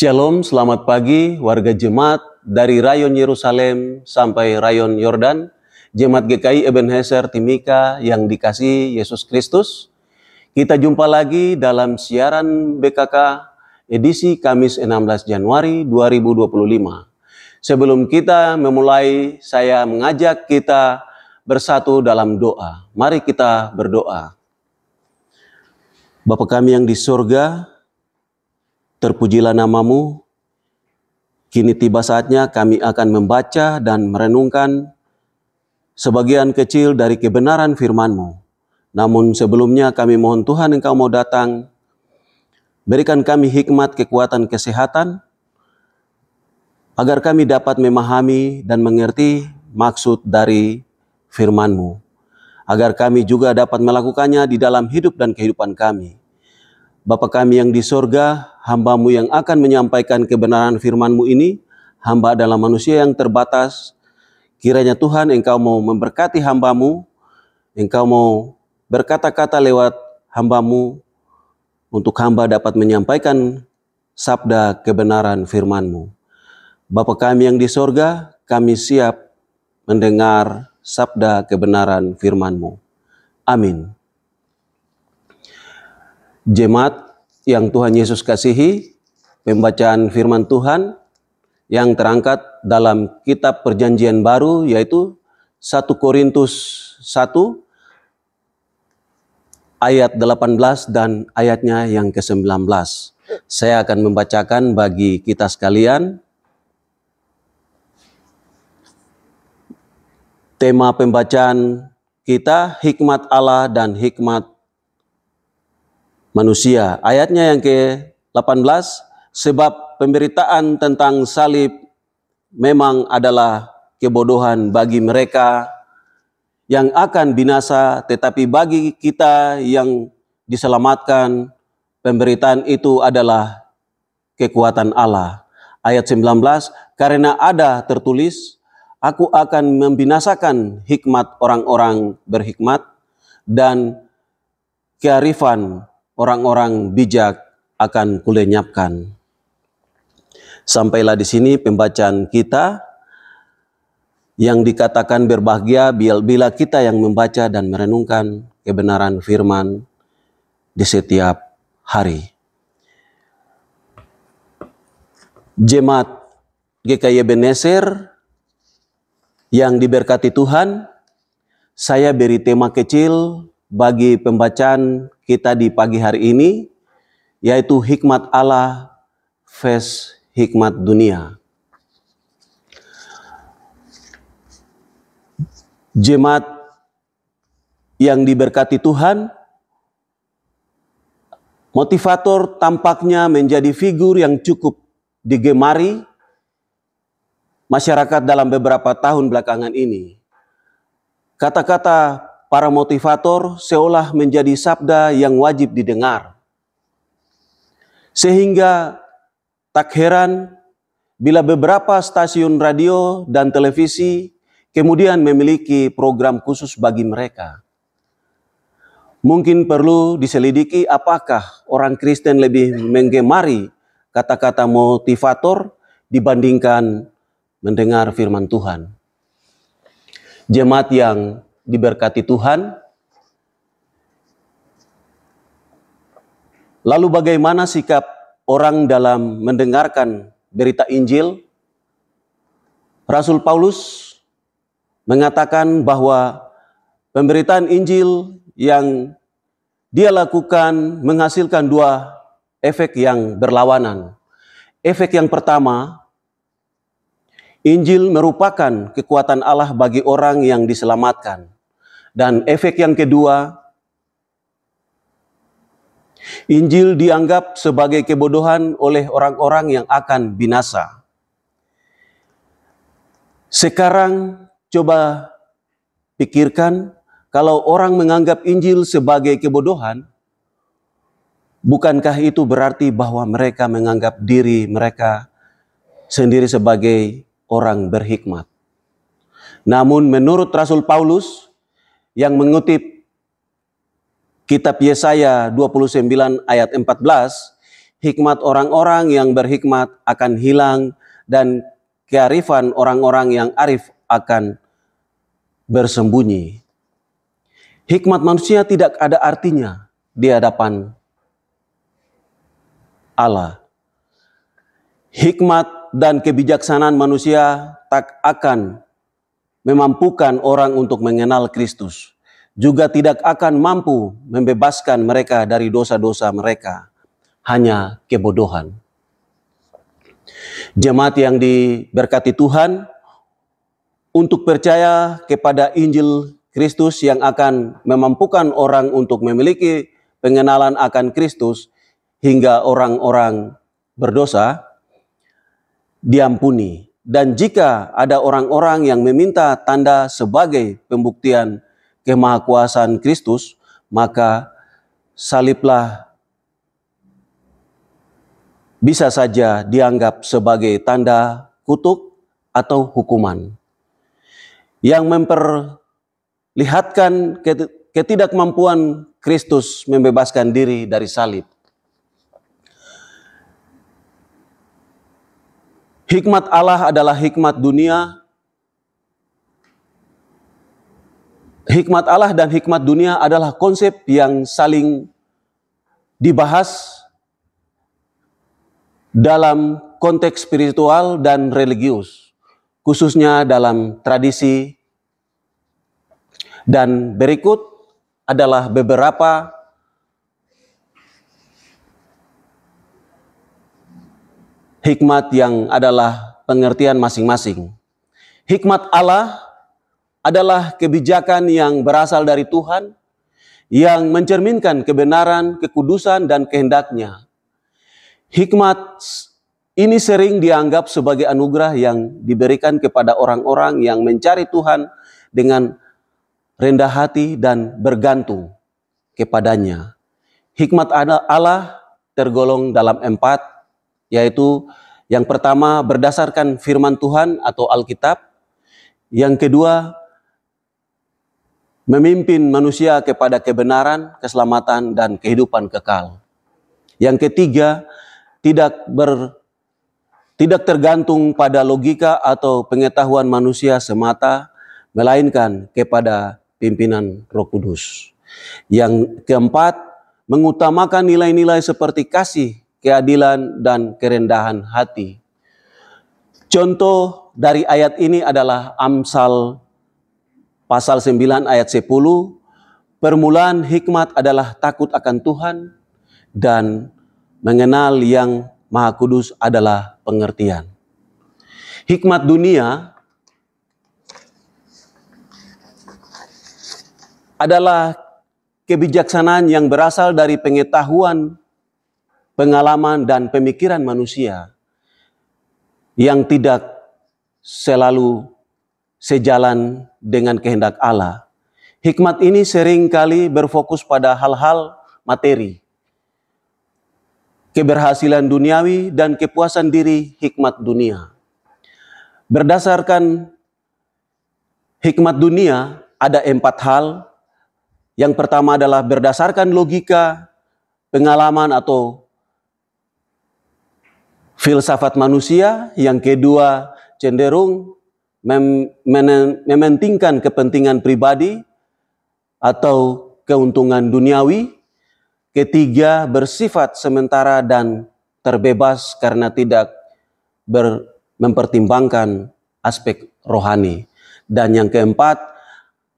Shalom, selamat pagi warga jemaat dari Rayon Yerusalem sampai Rayon Yordan, Jemaat GKI Ebenezer Timika yang dikasihi Yesus Kristus. Kita jumpa lagi dalam siaran BKK edisi Kamis 16 Januari 2025. Sebelum kita memulai, saya mengajak kita bersatu dalam doa. Mari kita berdoa. Bapa kami yang di surga, terpujilah namamu. Kini tiba saatnya kami akan membaca dan merenungkan sebagian kecil dari kebenaran firman-Mu. Namun sebelumnya kami mohon Tuhan Engkau mau datang, berikan kami hikmat, kekuatan, kesehatan, agar kami dapat memahami dan mengerti maksud dari firman-Mu. Agar kami juga dapat melakukannya di dalam hidup dan kehidupan kami. Bapa kami yang di surga, hamba-Mu yang akan menyampaikan kebenaran firman-Mu ini, hamba adalah manusia yang terbatas. Kiranya Tuhan Engkau mau memberkati hamba-Mu, Engkau mau berkata-kata lewat hamba-Mu, untuk hamba dapat menyampaikan sabda kebenaran firman-Mu. Bapa kami yang di surga, kami siap mendengar sabda kebenaran firman-Mu. Amin. Jemaat yang Tuhan Yesus kasihi, pembacaan firman Tuhan yang terangkat dalam kitab Perjanjian Baru, yaitu 1 Korintus 1 ayat 18 dan ayatnya yang ke-19. Saya akan membacakan bagi kita sekalian. Tema pembacaan kita, hikmat Allah dan hikmat manusia. Ayatnya yang ke-18, sebab pemberitaan tentang salib memang adalah kebodohan bagi mereka yang akan binasa, tetapi bagi kita yang diselamatkan, pemberitaan itu adalah kekuatan Allah. Ayat 19, karena ada tertulis, aku akan membinasakan hikmat orang-orang berhikmat dan kearifan orang-orang bijak akan kulenyapkan. Sampailah di sini pembacaan kita yang dikatakan berbahagia bila kita yang membaca dan merenungkan kebenaran firman di setiap hari. Jemaat GKI Ebenezer yang diberkati Tuhan, saya beri tema kecil bagi pembacaan kita di pagi hari ini, yaitu hikmat Allah versus hikmat dunia. Jemaat yang diberkati Tuhan, motivator tampaknya menjadi figur yang cukup digemari masyarakat dalam beberapa tahun belakangan ini. Kata-kata para motivator seolah menjadi sabda yang wajib didengar. Sehingga tak heran bila beberapa stasiun radio dan televisi kemudian memiliki program khusus bagi mereka. Mungkin perlu diselidiki apakah orang Kristen lebih menggemari kata-kata motivator dibandingkan mendengar firman Tuhan. Jemaat yang diberkati Tuhan, lalu bagaimana sikap orang dalam mendengarkan berita Injil? Rasul Paulus mengatakan bahwa pemberitaan Injil yang dia lakukan menghasilkan dua efek yang berlawanan. Efek yang pertama, Injil merupakan kekuatan Allah bagi orang yang diselamatkan. Dan efek yang kedua, Injil dianggap sebagai kebodohan oleh orang-orang yang akan binasa. Sekarang coba pikirkan, kalau orang menganggap Injil sebagai kebodohan, bukankah itu berarti bahwa mereka menganggap diri mereka sendiri sebagai orang berhikmat? Namun menurut Rasul Paulus yang mengutip kitab Yesaya 29 ayat 14, hikmat orang-orang yang berhikmat akan hilang dan kearifan orang-orang yang arif akan bersembunyi. Hikmat manusia tidak ada artinya di hadapan Allah. Hikmat dan kebijaksanaan manusia tak akan memampukan orang untuk mengenal Kristus. Juga tidak akan mampu membebaskan mereka dari dosa-dosa mereka. Hanya kebodohan. Jemaat yang diberkati Tuhan, untuk percaya kepada Injil Kristus yang akan memampukan orang untuk memiliki pengenalan akan Kristus hingga orang-orang berdosa diampuni. Dan jika ada orang-orang yang meminta tanda sebagai pembuktian kemahakuasaan Kristus, maka saliblah bisa saja dianggap sebagai tanda kutuk atau hukuman yang memperlihatkan ketidakmampuan Kristus membebaskan diri dari salib. Hikmat Allah adalah hikmat dunia. Hikmat Allah dan hikmat dunia adalah konsep yang saling dibahas dalam konteks spiritual dan religius, khususnya dalam tradisi. Dan berikut adalah beberapa hikmat yang adalah pengertian masing-masing. Hikmat Allah adalah kebijakan yang berasal dari Tuhan, yang mencerminkan kebenaran, kekudusan, dan kehendak-Nya. Hikmat ini sering dianggap sebagai anugerah yang diberikan kepada orang-orang yang mencari Tuhan dengan rendah hati dan bergantung kepadanya. Hikmat Allah tergolong dalam 4, yaitu yang pertama berdasarkan firman Tuhan atau Alkitab, yang kedua memimpin manusia kepada kebenaran, keselamatan, dan kehidupan kekal. Yang ketiga, tidak tergantung pada logika atau pengetahuan manusia semata, melainkan kepada pimpinan Roh Kudus. Yang keempat, mengutamakan nilai-nilai seperti kasih, keadilan, dan kerendahan hati. Contoh dari ayat ini adalah Amsal pasal 9 ayat 10, permulaan hikmat adalah takut akan Tuhan, dan mengenal yang Maha Kudus adalah pengertian. Hikmat dunia adalah kebijaksanaan yang berasal dari pengetahuan, pengalaman, dan pemikiran manusia yang tidak selalu sejalan dengan kehendak Allah. Hikmat ini sering kali berfokus pada hal-hal materi, keberhasilan duniawi, dan kepuasan diri hikmat dunia. Berdasarkan hikmat dunia, ada 4 hal. Yang pertama adalah berdasarkan logika, pengalaman atau filsafat manusia. Yang kedua, cenderung mementingkan kepentingan pribadi atau keuntungan duniawi. Ketiga, bersifat sementara dan terbebas karena tidak mempertimbangkan aspek rohani. Dan yang keempat,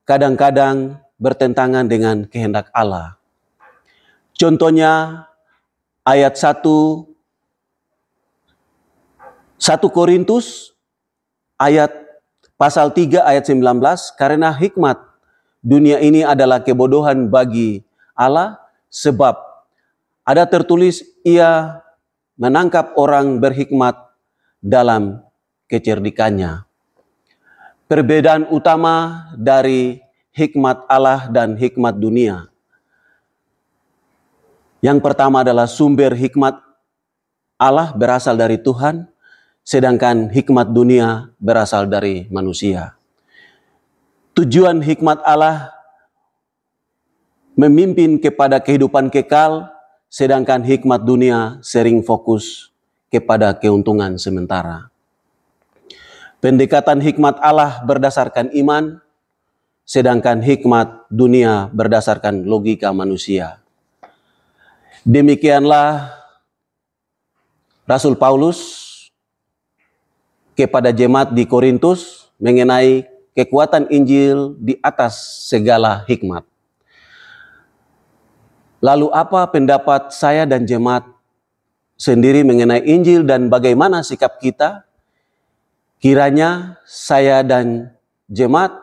kadang-kadang bertentangan dengan kehendak Allah. Contohnya ayat 1 Korintus ayat pasal 3 ayat 19, karena hikmat dunia ini adalah kebodohan bagi Allah, sebab ada tertulis ia menangkap orang berhikmat dalam kecerdikannya. Perbedaan utama dari hikmat Allah dan hikmat dunia. Yang pertama adalah sumber hikmat Allah berasal dari Tuhan, sedangkan hikmat dunia berasal dari manusia. Tujuan hikmat Allah memimpin kepada kehidupan kekal, sedangkan hikmat dunia sering fokus kepada keuntungan sementara. Pendekatan hikmat Allah berdasarkan iman, sedangkan hikmat dunia berdasarkan logika manusia. Demikianlah Rasul Paulus kepada jemaat di Korintus mengenai kekuatan Injil di atas segala hikmat. Lalu apa pendapat saya dan jemaat sendiri mengenai Injil dan bagaimana sikap kita? Kiranya saya dan jemaat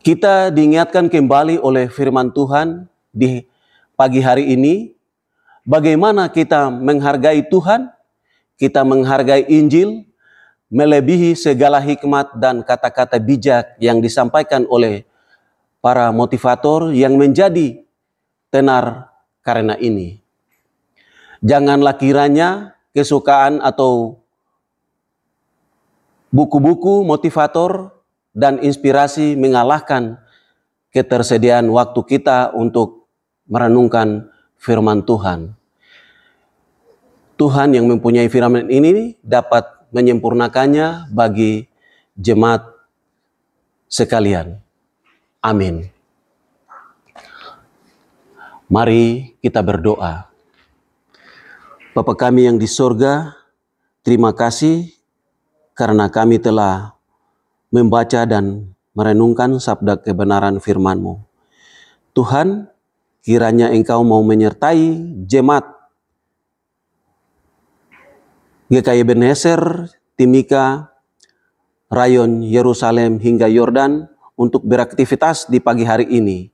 kita diingatkan kembali oleh firman Tuhan di pagi hari ini, bagaimana kita menghargai Tuhan, kita menghargai Injil, melebihi segala hikmat dan kata-kata bijak yang disampaikan oleh para motivator yang menjadi tenar karena ini. Janganlah kiranya kesukaan atau buku-buku motivator dan inspirasi mengalahkan ketersediaan waktu kita untuk merenungkan firman Tuhan. Tuhan yang mempunyai firman ini dapat menyempurnakannya bagi jemaat sekalian. Amin. Mari kita berdoa. Bapa kami yang di sorga, terima kasih karena kami telah membaca dan merenungkan sabda kebenaran firman-Mu. Tuhan, kiranya Engkau mau menyertai jemaat GKI Ebenezer, Timika, Rayon Yerusalem hingga Yordan untuk beraktivitas di pagi hari ini.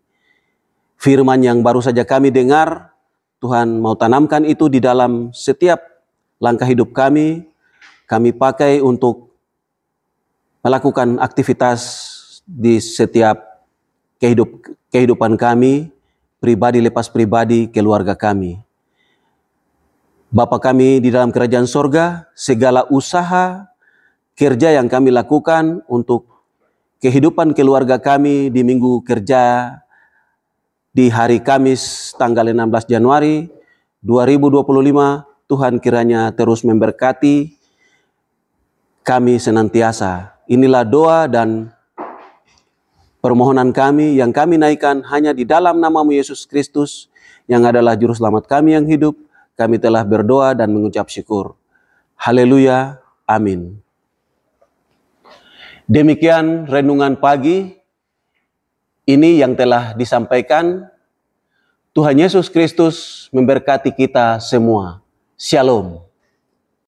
Firman yang baru saja kami dengar, Tuhan mau tanamkan itu di dalam setiap langkah hidup kami pakai untuk melakukan aktivitas di setiap kehidupan kami, pribadi lepas pribadi, keluarga kami. Bapa kami di dalam kerajaan sorga, segala usaha, kerja yang kami lakukan untuk kehidupan keluarga kami di minggu kerja di hari Kamis tanggal 16 Januari 2025, Tuhan kiranya terus memberkati kami senantiasa. Inilah doa dan permohonan kami yang kami naikkan hanya di dalam nama-Mu Yesus Kristus yang adalah Juru Selamat kami yang hidup. Kami telah berdoa dan mengucap syukur. Haleluya. Amin. Demikian renungan pagi ini yang telah disampaikan. Tuhan Yesus Kristus memberkati kita semua. Shalom.